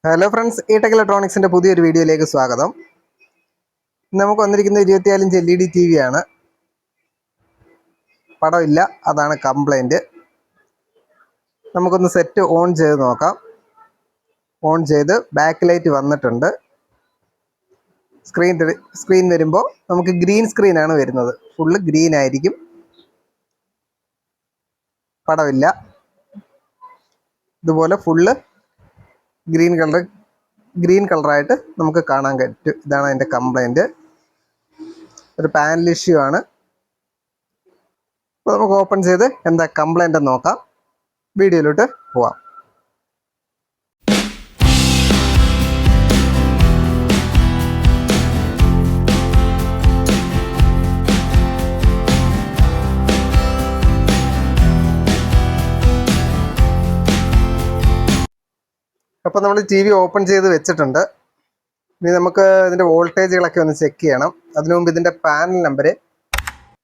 Hello friends, ഈ tech ഇലക്ട്രോണിക്സിൻ്റെ പുതിയൊരു വീഡിയോയിലേക്ക് സ്വാഗതം. നമുക്ക് വന്നിരിക്കുന്നത് 24 LED ടി വി ആണ്. പടമില്ല, അതാണ് കംപ്ലൈൻറ്റ്. നമുക്കൊന്ന് സെറ്റ് ഓൺ ചെയ്ത് നോക്കാം. ഓൺ ചെയ്ത് ബാക്ക് ലൈറ്റ് വന്നിട്ടുണ്ട്. സ്ക്രീൻ വരുമ്പോൾ നമുക്ക് ഗ്രീൻ സ്ക്രീനാണ് വരുന്നത്. ഫുള്ള് ഗ്രീൻ ആയിരിക്കും. പടമില്ല. ഇതുപോലെ ഫുള്ള് ഗ്രീൻ കളറായിട്ട് നമുക്ക് കാണാൻ പറ്റും. ഇതാണ് അതിൻ്റെ കംപ്ലൈൻറ്റ്. ഒരു പാനൽ ഇഷ്യൂ ആണ്. അപ്പോൾ നമുക്ക് ഓപ്പൺ ചെയ്ത് എന്താ കംപ്ലൈൻറ്റ് നോക്കാം. വീഡിയോയിലോട്ട് പോവാം. അപ്പോൾ നമ്മൾ ടി വി ഓപ്പൺ ചെയ്ത് വെച്ചിട്ടുണ്ട്. ഇനി നമുക്ക് ഇതിൻ്റെ വോൾട്ടേജുകളൊക്കെ ഒന്ന് ചെക്ക് ചെയ്യണം. അതിനു മുമ്പ് ഇതിൻ്റെ പാനൽ നമ്പർ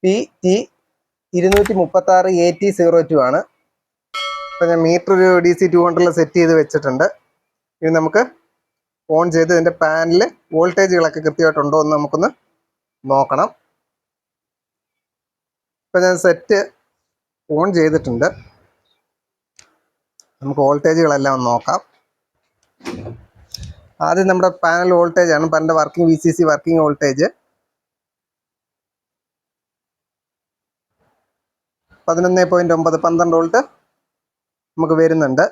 PT236AT02 ആണ്. അപ്പോൾ ഞാൻ മീറ്റർ ഒരു DC 200 സെറ്റ് ചെയ്ത് വെച്ചിട്ടുണ്ട്. ഇനി നമുക്ക് ഓൺ ചെയ്ത് ഇതിൻ്റെ പാനൽ വോൾട്ടേജുകളൊക്കെ കൃത്യമായിട്ടുണ്ടോ എന്ന് നമുക്കൊന്ന് നോക്കണം. ഇപ്പോൾ ഞാൻ സെറ്റ് ഓൺ ചെയ്തിട്ടുണ്ട്. നമുക്ക് വോൾട്ടേജുകളെല്ലാം ഒന്ന് നോക്കാം. ആദ്യം നമ്മുടെ പാനൽ വോൾട്ടേജ് ആണ്. പാനലിൻ്റെ working VCC working voltage 11.9 12 volt നമുക്ക് വരുന്നുണ്ട്.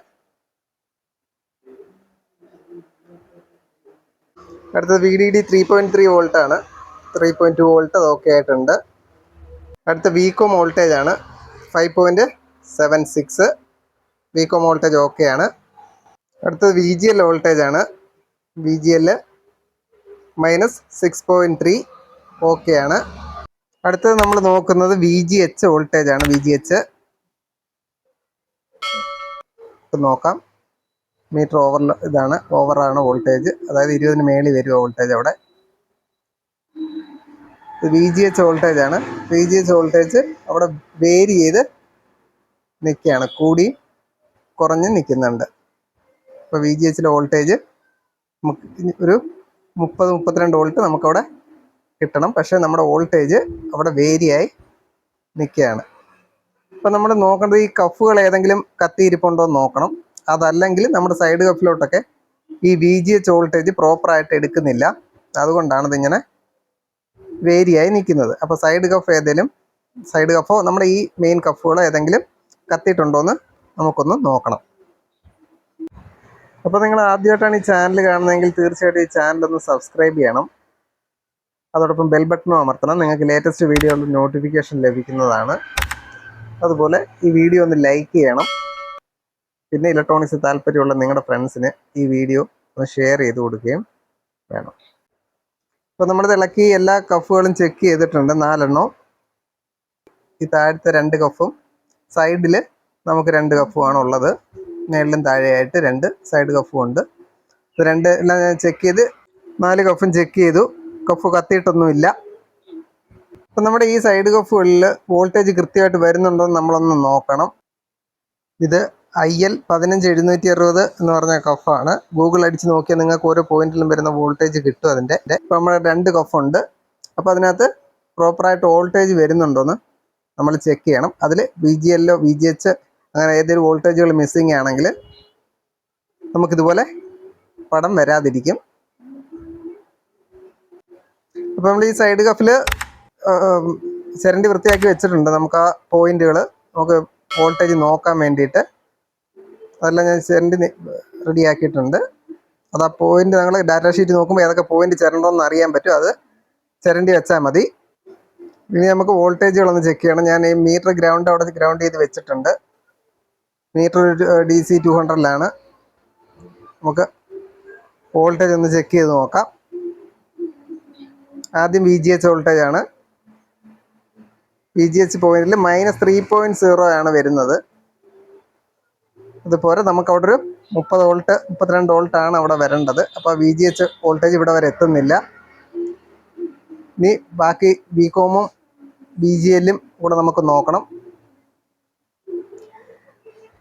അടുത്തത് VDD 3.3 വോൾട്ട് ആണ്. 3.2 വോൾട്ട് അത് ഓക്കെ ആയിട്ടുണ്ട്. അടുത്ത VCOM വോൾട്ടേജ് ആണ്. 5.76 VCOM വോൾട്ടേജ് ഓക്കെ ആണ്. അടുത്തത് VGL വോൾട്ടേജ് ആണ്. VGL -6.3 ഓക്കെ ആണ്. അടുത്തത് നമ്മൾ നോക്കുന്നത് VGH വോൾട്ടേജ് ആണ്. VGH നോക്കാം. മീറ്റർ ഇതാണ് ഓവറാണ് വോൾട്ടേജ്, അതായത് 20-ന് മേളിൽ വരുമോ വോൾട്ടേജ് അവിടെ. VGH വോൾട്ടേജ് ആണ്. VGH വോൾട്ടേജ് അവിടെ വേരി ചെയ്ത് നിൽക്കുകയാണ്, കൂടി കുറഞ്ഞ് നിൽക്കുന്നുണ്ട്. ഇപ്പോൾ VGHയിലെ വോൾട്ടേജ് നമുക്ക് ഒരു 30-32 വോൾട്ട് നമുക്കവിടെ കിട്ടണം. പക്ഷേ നമ്മുടെ വോൾട്ടേജ് അവിടെ വേരിയായി നിൽക്കുകയാണ്. അപ്പോൾ നമ്മൾ നോക്കേണ്ടത് ഈ കഫുകൾ ഏതെങ്കിലും കത്തിയിരിപ്പുണ്ടോ എന്ന് നോക്കണം. അതല്ലെങ്കിൽ നമ്മുടെ സൈഡ് കഫിലോട്ടൊക്കെ ഈ VGH വോൾട്ടേജ് പ്രോപ്പറായിട്ട് എടുക്കുന്നില്ല. അതുകൊണ്ടാണ് ഇതിങ്ങനെ വേരിയായി നിൽക്കുന്നത്. അപ്പോൾ സൈഡ് കഫോ നമ്മുടെ ഈ മെയിൻ കഫുകളോ ഏതെങ്കിലും കത്തിയിട്ടുണ്ടോ എന്ന് നമുക്കൊന്ന് നോക്കണം. അപ്പോൾ നിങ്ങൾ ആദ്യമായിട്ടാണ് ഈ ചാനൽ കാണുന്നതെങ്കിൽ തീർച്ചയായിട്ടും ഈ ചാനലൊന്ന് സബ്സ്ക്രൈബ് ചെയ്യണം. അതോടൊപ്പം ബെൽ ബട്ടണും അമർത്തണം. നിങ്ങൾക്ക് ലേറ്റസ്റ്റ് വീഡിയോയുടെ നോട്ടിഫിക്കേഷൻ ലഭിക്കുന്നതാണ്. അതുപോലെ ഈ വീഡിയോ ഒന്ന് ലൈക്ക് ചെയ്യണം. പിന്നെ ഇലക്ട്രോണിക്സ് താല്പര്യമുള്ള നിങ്ങളുടെ ഫ്രണ്ട്സിന് ഈ വീഡിയോ ഒന്ന് ഷെയർ ചെയ്ത് കൊടുക്കുകയും വേണം. അപ്പോൾ നമ്മൾ ഇളക്കി എല്ലാ കഫുകളും ചെക്ക് ചെയ്തിട്ടുണ്ട്. 4 എണ്ണം. ഈ താഴത്തെ 2 കഫും സൈഡിൽ നമുക്ക് 2 കഫുമാണ് ഉള്ളത്. മേളിലും താഴെയായിട്ട് 2 സൈഡ് കഫും ഉണ്ട്. ഇത് 2 എല്ലാം ഞാൻ ചെക്ക് ചെയ്ത് 4 കഫും ചെക്ക് ചെയ്തു. കഫ് കത്തിയിട്ടൊന്നുമില്ല. അപ്പം നമ്മുടെ ഈ സൈഡ് കഫുകളിൽ വോൾട്ടേജ് കൃത്യമായിട്ട് വരുന്നുണ്ടോ എന്ന് നമ്മളൊന്ന് നോക്കണം. ഇത് IL 15760 എന്ന് പറഞ്ഞ കഫാണ്. ഗൂഗിൾ അടിച്ച് നോക്കിയാൽ നിങ്ങൾക്ക് ഓരോ പോയിന്റിലും വരുന്ന വോൾട്ടേജ് കിട്ടും അതിൻ്റെ. ഇപ്പോൾ നമ്മുടെ 2 കഫുണ്ട്. അപ്പോൾ അതിനകത്ത് പ്രോപ്പറായിട്ട് വോൾട്ടേജ് വരുന്നുണ്ടോയെന്ന് നമ്മൾ ചെക്ക് ചെയ്യണം. അതിൽ VGL VGH അങ്ങനെ ഏതൊരു വോൾട്ടേജുകൾ മിസ്സിങ് ആണെങ്കിൽ നമുക്കിതുപോലെ പടം വരാതിരിക്കും. അപ്പോൾ നമ്മൾ ഈ സൈഡ് കഫിൽ ചിരണ്ടി വൃത്തിയാക്കി വെച്ചിട്ടുണ്ട്. നമുക്ക് ആ പോയിന്റുകൾ നമുക്ക് വോൾട്ടേജ് നോക്കാൻ വേണ്ടിയിട്ട് അതെല്ലാം ഞാൻ ചിരണ്ടി റെഡിയാക്കിയിട്ടുണ്ട്. അത് ആ പോയിന്റ് നിങ്ങൾ ഡാറ്റ ഷീറ്റ് നോക്കുമ്പോൾ ഏതൊക്കെ പോയിന്റ് ചിരണ്ടോന്ന് അറിയാൻ പറ്റും. അത് ചിരണ്ടി വെച്ചാൽ മതി. ഇനി നമുക്ക് വോൾട്ടേജുകളൊന്ന് ചെക്ക് ചെയ്യണം. ഞാൻ ഈ മീറ്റർ അവിടെ ഗ്രൗണ്ട് ചെയ്ത് വെച്ചിട്ടുണ്ട്. മീറ്റർ DC 200-ലാണ്. നമുക്ക് വോൾട്ടേജ് ഒന്ന് ചെക്ക് ചെയ്ത് നോക്കാം. ആദ്യം VGH വോൾട്ടേജ് ആണ്. VGH പോയിന്റിൽ -3.0 ആണ് വരുന്നത്. അതുപോലെ നമുക്ക് അവിടെ ഒരു 30 വോൾട്ട് 32 വോൾട്ട് ആണ് അവിടെ വരേണ്ടത്. അപ്പോൾ VGH വോൾട്ടേജ് ഇവിടെ വരെ എത്തുന്നില്ല. ഇനി ബാക്കി VCOM-ഉം VGL-ഉം കൂടെ നമുക്ക് നോക്കണം.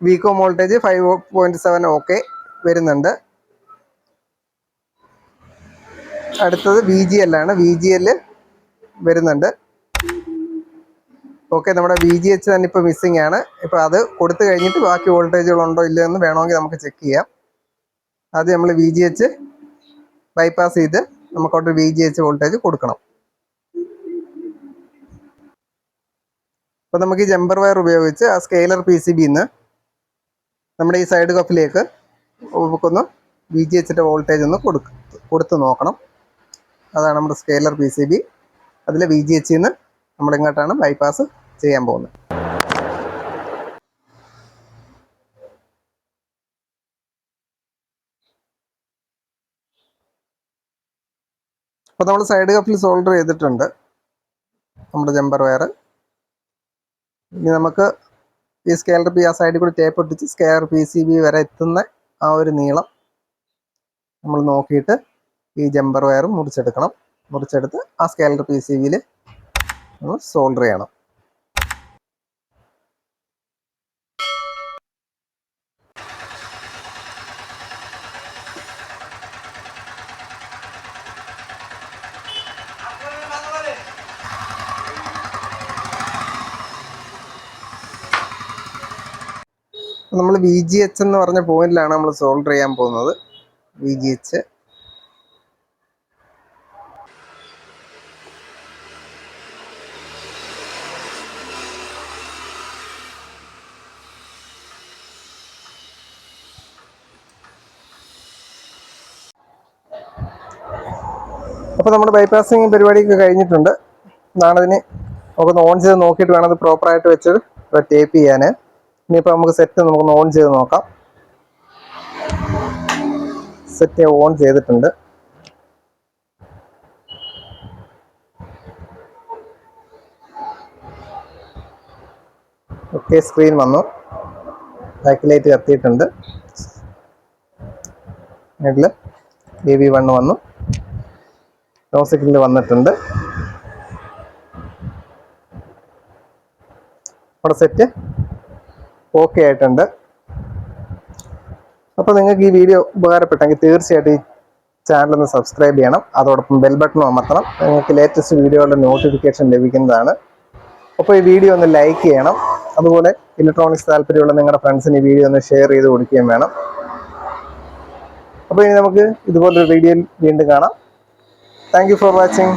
VCOM വോൾട്ടേജ് 5.7 ഓക്കെ വരുന്നുണ്ട്. അടുത്തത് VGL ആണ്. VGL വരുന്നുണ്ട്. ഓക്കെ, നമ്മുടെ VGH തന്നെ ഇപ്പോൾ മിസ്സിംഗ് ആണ്. ഇപ്പോൾ അത് കൊടുത്തു കഴിഞ്ഞിട്ട് ബാക്കി വോൾട്ടേജുകൾ ഉണ്ടോ ഇല്ലയോ എന്ന് വേണമെങ്കിൽ നമുക്ക് ചെക്ക് ചെയ്യാം. ആദ്യം നമ്മൾ VGH ബൈപ്പാസ് ചെയ്ത് നമുക്കോട്ട് VGH വോൾട്ടേജ് കൊടുക്കണം. അപ്പോൾ നമുക്ക് ഈ ജമ്പർ വയർ ഉപയോഗിച്ച് ആ സ്കെയിലർ PCBന്ന് നമ്മുടെ ഈ സൈഡ് കപ്പിലേക്ക് നമുക്കൊന്ന് VGHൻ്റെ വോൾട്ടേജ് ഒന്ന് കൊടുത്ത് നോക്കണം. അതാണ് നമ്മുടെ സ്കെയിലർ PCB. അതിൽ VGHന്ന് നമ്മളിങ്ങോട്ടാണ് ബൈപ്പാസ് ചെയ്യാൻ പോകുന്നത്. അപ്പോൾ നമ്മൾ സൈഡ് കപ്പിൽ സോൾഡർ ചെയ്തിട്ടുണ്ട് നമ്മുടെ ജമ്പർ വയർ. ഇനി നമുക്ക് ഈ സ്കെയിലർ ആ സൈഡിൽ കൂടി ടേപ്പ് ഒട്ടിച്ച് സ്കെയിലർ PCB വരെ എത്തുന്ന ആ ഒരു നീളം നമ്മൾ നോക്കിയിട്ട് ഈ ജമ്പർ വയർ മുറിച്ചെടുത്ത് ആ സ്കെയിലർ PCBയിൽ നമ്മൾ സോൾഡർ ചെയ്യണം. നമ്മൾ VGH എന്ന് പറഞ്ഞ പോയിന്റിലാണ് നമ്മൾ സോൾഡർ ചെയ്യാൻ പോകുന്നത്. VGH അപ്പോൾ നമ്മുടെ ബൈപ്പാസിങ് പരിപാടിയൊക്കെ കഴിഞ്ഞിട്ടുണ്ട്. നാളതിന് നമുക്കൊന്ന് ഓൺ ചെയ്ത് നോക്കിയിട്ട് വേണം അത് പ്രോപ്പറായിട്ട് വെച്ച് ടേപ്പ് ചെയ്യാൻ. ഇനിയിപ്പോൾ നമുക്ക് സെറ്റ് നമുക്കൊന്ന് ഓൺ ചെയ്ത് നോക്കാം. സെറ്റ് ഓൺ ചെയ്തിട്ടുണ്ട്. ഓക്കെ, സ്ക്രീൻ വന്നു. ബാക്ക് ലൈറ്റ് കത്തിയിട്ടുണ്ട്. ഇതിൽ AV1 വന്നു. നോ സിഗ്നൽ വന്നിട്ടുണ്ട്. നമ്മുടെ സെറ്റ് ഓക്കെ ആയിട്ടുണ്ട്. അപ്പോൾ നിങ്ങൾക്ക് ഈ വീഡിയോ ഉപകാരപ്പെട്ടെങ്കിൽ തീർച്ചയായിട്ടും ഈ ചാനലൊന്ന് സബ്സ്ക്രൈബ് ചെയ്യണം. അതോടൊപ്പം ബെൽ ബട്ടണും അമർത്തണം. നിങ്ങൾക്ക് ലേറ്റസ്റ്റ് വീഡിയോകളുടെ നോട്ടിഫിക്കേഷൻ ലഭിക്കുന്നതാണ്. അപ്പോൾ ഈ വീഡിയോ ഒന്ന് ലൈക്ക് ചെയ്യണം. അതുപോലെ ഇലക്ട്രോണിക്സ് താല്പര്യമുള്ള നിങ്ങളുടെ ഫ്രണ്ട്സിന് ഈ വീഡിയോ ഒന്ന് ഷെയർ ചെയ്ത് കൊടുക്കുകയും വേണം. അപ്പോൾ ഇനി നമുക്ക് ഇതുപോലൊരു വീഡിയോയിൽ വീണ്ടും കാണാം. Thank you for watching.